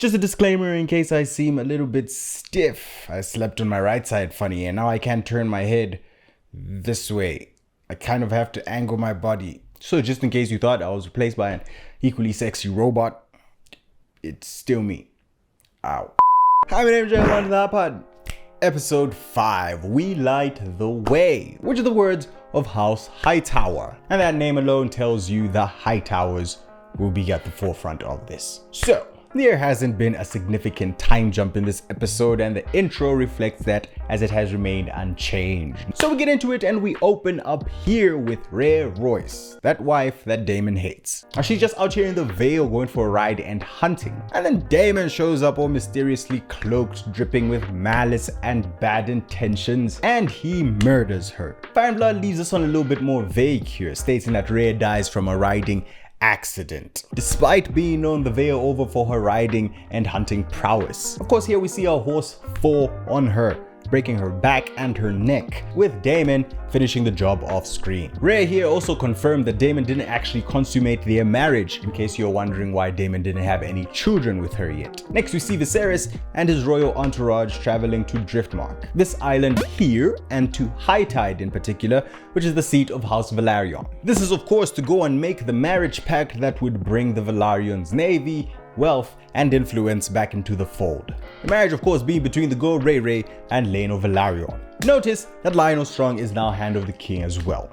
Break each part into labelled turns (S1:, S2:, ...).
S1: Just a disclaimer in case I seem a little bit stiff. I slept on my right side funny and now I can't turn my head this way. I kind of have to angle my body. So just in case you thought I was replaced by an equally sexy robot, it's still me. Ow. Hi, my name is John on the HOTDPod. Episode 5, We Light the Way, which are the words of House Hightower. And that name alone tells you the Hightowers will be at the forefront of this. So, there hasn't been a significant time jump in this episode and the intro reflects that as it has remained unchanged. So we get into it and we open up here with Rhea Royce, that wife that Daemon hates. Now she's just out here in the Vale going for a ride and hunting. And then Daemon shows up all mysteriously cloaked, dripping with malice and bad intentions, and he murders her. Fire and Blood leaves us on a little bit more vague here, stating that Rhea dies from a riding accident, despite being known the Vale over for her riding and hunting prowess. Of course, here we see a horse fall on her, breaking her back and her neck, with Daemon finishing the job off screen. Rhea here also confirmed that Daemon didn't actually consummate their marriage, in case you're wondering why Daemon didn't have any children with her yet. Next we see Viserys and his royal entourage traveling to Driftmark, this island here, and to High Tide in particular, which is the seat of House Velaryon. This is of course to go and make the marriage pact that would bring the Velaryon's navy, wealth, and influence back into the fold. The marriage of course being between the Gold Rey and Laenor Velaryon. Notice that Lyonel Strong is now Hand of the King as well.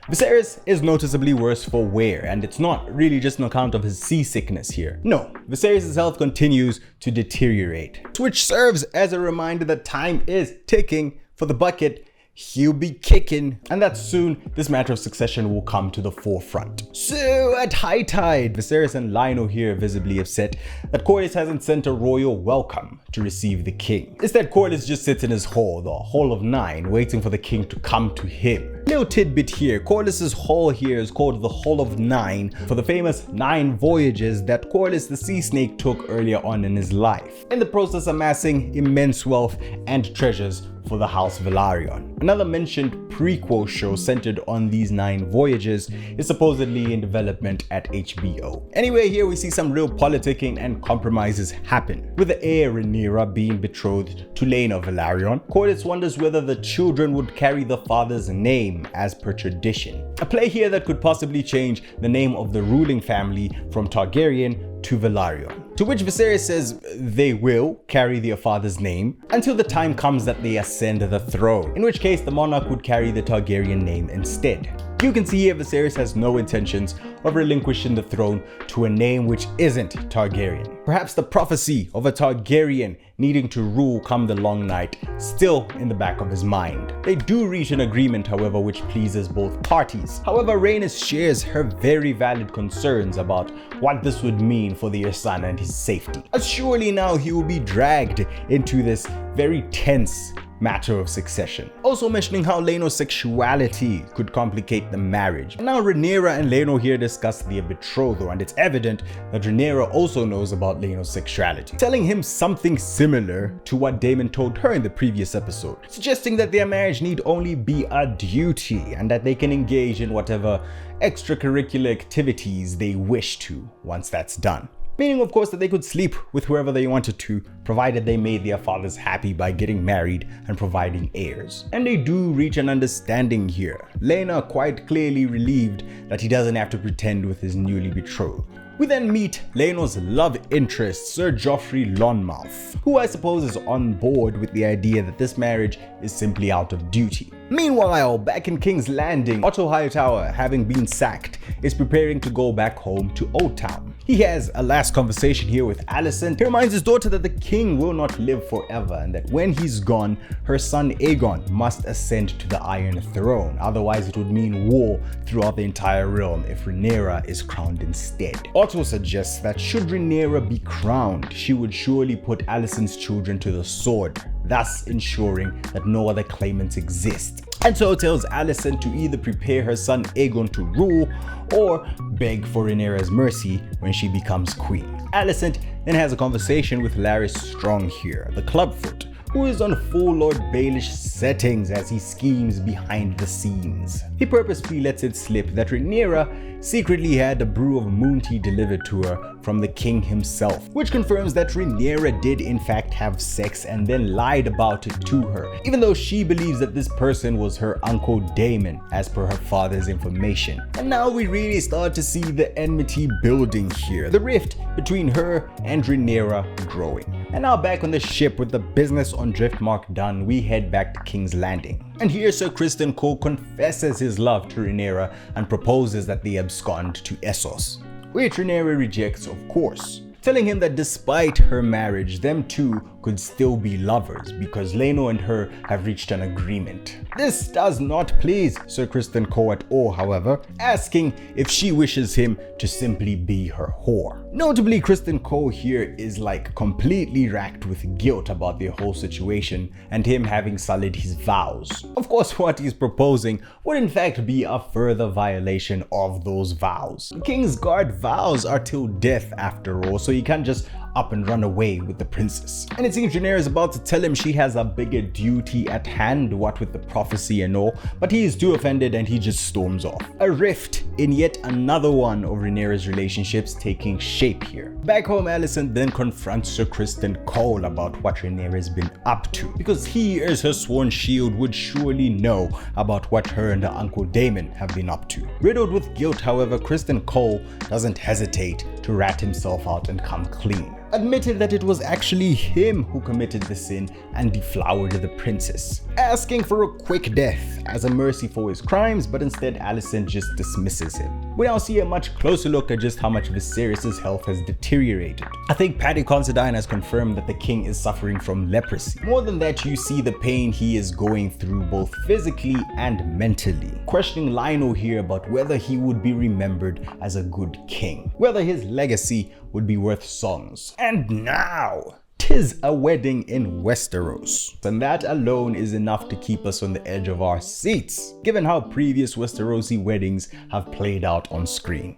S1: Viserys is noticeably worse for wear, and it's not really just an account of his seasickness here. No, Viserys' health continues to deteriorate, which serves as a reminder that time is ticking for the bucket he'll be kicking, and that soon this matter of succession will come to the forefront. So at High Tide, Viserys and Lyonel here visibly upset that Corlys hasn't sent a royal welcome to receive the king. Instead, Corlys just sits in his hall, the Hall of Nine, waiting for the king to come to him. Little tidbit here, Corlys' hall here is called the Hall of Nine for the famous 9 voyages that Corlys the Sea Snake took earlier on in his life, in the process amassing immense wealth and treasures for the House Velaryon. Another mentioned prequel show centered on these 9 voyages is supposedly in development at HBO. Anyway, here we see some real politicking and compromises happen, with the heir Rhaenyra being betrothed to Laenor Velaryon. Corlys wonders whether the children would carry the father's name as per tradition. A play here that could possibly change the name of the ruling family from Targaryen to Velaryon. To which Viserys says they will carry their father's name until the time comes that they ascend the throne, in which case the monarch would carry the Targaryen name instead. You can see here Viserys has no intentions of relinquishing the throne to a name which isn't Targaryen. Perhaps the prophecy of a Targaryen needing to rule come the long night still in the back of his mind. They do reach an agreement, however, which pleases both parties. However, Rhaenys shares her very valid concerns about what this would mean for their son and his safety, as surely now he will be dragged into this very tense matter of succession. Also mentioning how Laenor's sexuality could complicate the marriage. Now Rhaenyra and Laenor here discuss their betrothal, and it's evident that Rhaenyra also knows about Laenor's sexuality, telling him something similar to what Daemon told her in the previous episode, suggesting that their marriage need only be a duty and that they can engage in whatever extracurricular activities they wish to once that's done. Meaning of course that they could sleep with whoever they wanted to, provided they made their fathers happy by getting married and providing heirs. And they do reach an understanding here. Laenor quite clearly relieved that he doesn't have to pretend with his newly betrothed. We then meet Laenor's love interest, Sir Joffrey Lonmouth, who I suppose is on board with the idea that this marriage is simply out of duty. Meanwhile, back in King's Landing, Otto Hightower, having been sacked, is preparing to go back home to Old Town. He has a last conversation here with Alicent. He reminds his daughter that the king will not live forever and that when he's gone, her son Aegon must ascend to the Iron Throne. Otherwise, it would mean war throughout the entire realm if Rhaenyra is crowned instead. Otto suggests that should Rhaenyra be crowned, she would surely put Alicent's children to the sword, thus ensuring that no other claimants exist. And so tells Alicent to either prepare her son Aegon to rule or beg for Rhaenyra's mercy when she becomes queen. Alicent then has a conversation with Larys Strong here, the clubfoot, who is on full Lord Baelish settings as he schemes behind the scenes. He purposefully lets it slip that Rhaenyra secretly had a brew of moon tea delivered to her from the king himself, which confirms that Rhaenyra did in fact have sex and then lied about it to her, even though she believes that this person was her uncle Daemon as per her father's information. And now we really start to see the enmity building here, the rift between her and Rhaenyra growing. And now back on the ship with the business on Driftmark done, we head back to King's Landing. And here Sir Criston Cole confesses his love to Rhaenyra and proposes that they abscond to Essos, which Rhaenyra rejects, of course, telling him that despite her marriage, them two could still be lovers because Laenor and her have reached an agreement. This does not please Sir Criston Cole at all, however, asking if she wishes him to simply be her whore. Notably, Criston Cole here is like completely racked with guilt about the whole situation and him having sullied his vows. Of course, what he's proposing would in fact be a further violation of those vows. King's Guard vows are till death after all, so he can't just up and run away with the princess. And it seems Rhaenyra is about to tell him she has a bigger duty at hand, what with the prophecy and all, but he is too offended and he just storms off. A rift in yet another one of Rhaenyra's relationships taking shape here. Back home, Alicent then confronts Sir Criston Cole about what Rhaenyra has been up to, because he, as her sworn shield, would surely know about what her and her uncle Daemon have been up to. Riddled with guilt, however, Criston Cole doesn't hesitate to rat himself out and come clean. Admitted that it was actually him who committed the sin and deflowered the princess, asking for a quick death as a mercy for his crimes, but instead Alicent just dismisses him. We now see a much closer look at just how much Viserys' health has deteriorated. I think Paddy Considine has confirmed that the king is suffering from leprosy. More than that, you see the pain he is going through both physically and mentally. Questioning Lionel here about whether he would be remembered as a good king, whether his legacy would be worth songs. And now, 'tis a wedding in Westeros. And that alone is enough to keep us on the edge of our seats, given how previous Westerosi weddings have played out on screen.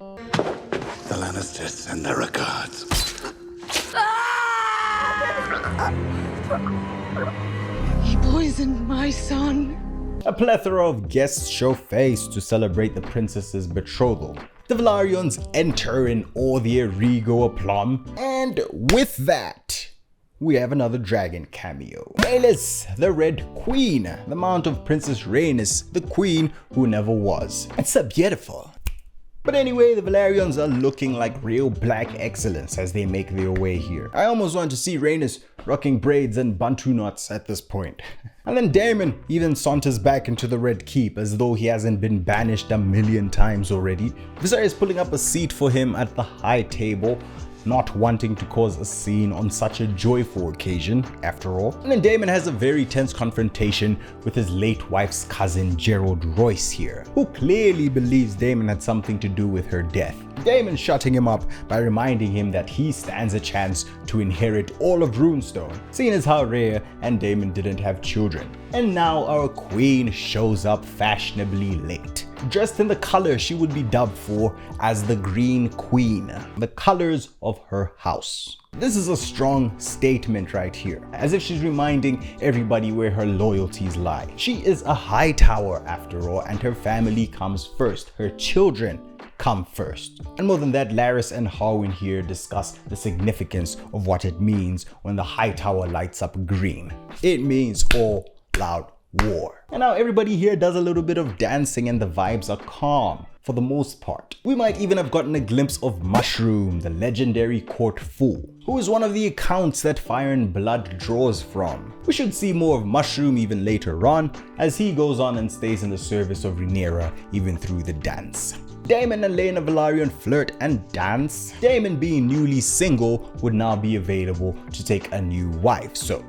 S2: The Lannisters send their regards.
S3: He poisoned my son.
S1: A plethora of guests show face to celebrate the princess's betrothal. The Velaryons enter in all their regal aplomb, and with that, we have another dragon cameo. Rhaelys, the Red Queen, the mount of Princess Rhaenys, the queen who never was. It's so beautiful. But anyway, the Velaryons are looking like real black excellence as they make their way here. I almost want to see Rhaenys rocking braids and bantu knots at this point. And then Daemon even saunters back into the Red Keep as though he hasn't been banished a million times already. Viserys pulling up a seat for him at the high table, not wanting to cause a scene on such a joyful occasion, after all. And then Daemon has a very tense confrontation with his late wife's cousin Gerald Royce here, who clearly believes Daemon had something to do with her death. Daemon shutting him up by reminding him that he stands a chance to inherit all of Runestone, seeing as how Rhea and Daemon didn't have children. And now our queen shows up fashionably late, dressed in the color she would be dubbed for as the Green Queen, the colors of her house. This is a strong statement right here, as if she's reminding everybody where her loyalties lie. She is a high tower after all, and her family comes first. Her children come first. And more than that, Larys and Harwin here discuss the significance of what it means when the high tower lights up green. It means all out war. And now everybody here does a little bit of dancing and the vibes are calm for the most part. We might even have gotten a glimpse of Mushroom, the legendary court fool, who is one of the accounts that Fire and Blood draws from. We should see more of Mushroom even later on, as he goes on and stays in the service of Rhaenyra even through the dance. Daemon and Laena Velaryon flirt and dance. Daemon, being newly single, would now be available to take a new wife, so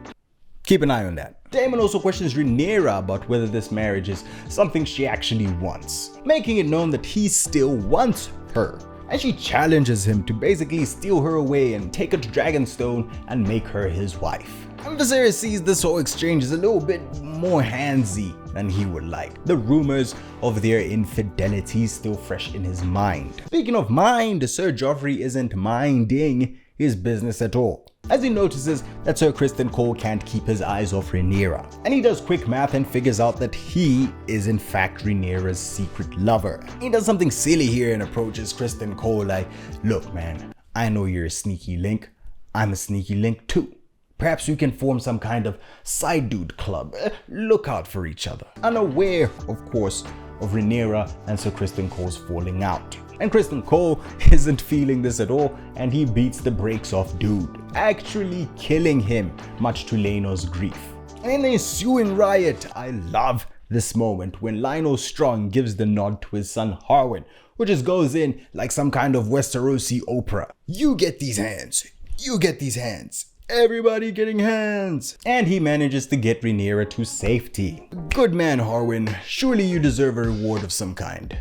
S1: keep an eye on that. Daemon also questions Rhaenyra about whether this marriage is something she actually wants, making it known that he still wants her. And she challenges him to basically steal her away and take her to Dragonstone and make her his wife. And Viserys sees this whole exchange as a little bit more handsy than he would like, the rumors of their infidelity still fresh in his mind. Speaking of mind, Sir Joffrey isn't minding his business at all, as he notices that Sir Criston Cole can't keep his eyes off Rhaenyra. And he does quick math and figures out that he is in fact Rhaenyra's secret lover. He does something silly here and approaches Criston Cole like, look man, I know you're a sneaky link. I'm a sneaky link too. Perhaps we can form some kind of side dude club. Look out for each other. Unaware, of course, of Rhaenyra and Sir Criston Cole's falling out. And Criston Cole isn't feeling this at all, and he beats the brakes off Dude, actually killing him, much to Laenor's grief. In the ensuing riot, I love this moment when Lionel Strong gives the nod to his son Harwin, who just goes in like some kind of Westerosi Oprah. You get these hands. You get these hands. Everybody getting hands. And he manages to get Rhaenyra to safety. Good man, Harwin. Surely you deserve a reward of some kind.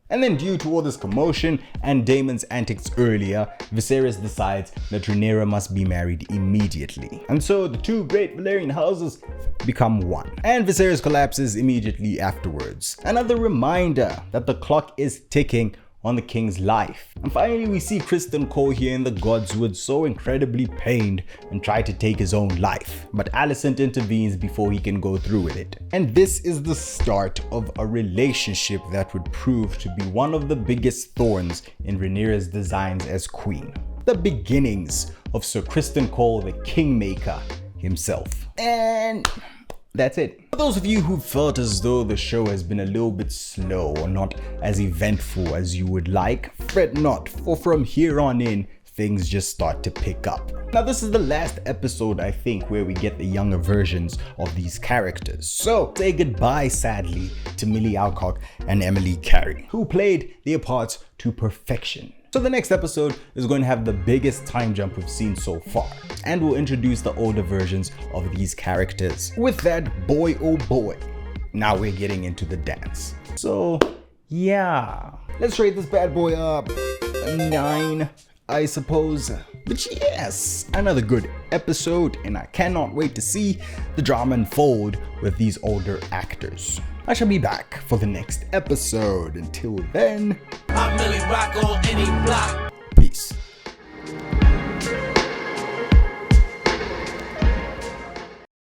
S1: And then due to all this commotion and Daemon's antics earlier, Viserys decides that Rhaenyra must be married immediately. And so the two great Valyrian houses become one. And Viserys collapses immediately afterwards. Another reminder that the clock is ticking on the king's life. And finally we see Criston Cole here in the Godswood so incredibly pained and try to take his own life. But Alicent intervenes before he can go through with it. And this is the start of a relationship that would prove to be one of the biggest thorns in Rhaenyra's designs as queen. The beginnings of Sir Criston Cole, the Kingmaker himself. And that's it. For those of you who felt as though the show has been a little bit slow or not as eventful as you would like, fret not, for from here on in, things just start to pick up. Now this is the last episode, I think, where we get the younger versions of these characters. So say goodbye, sadly, to Millie Alcock and Emily Carey, who played their parts to perfection. So the next episode is going to have the biggest time jump we've seen so far, and will introduce the older versions of these characters. With that, boy oh boy, now we're getting into the dance. So yeah, let's rate this bad boy up a 9, I suppose. But yes, another good episode, and I cannot wait to see the drama unfold with these older actors. I shall be back for the next episode. Until then,
S4: I really rock on any block.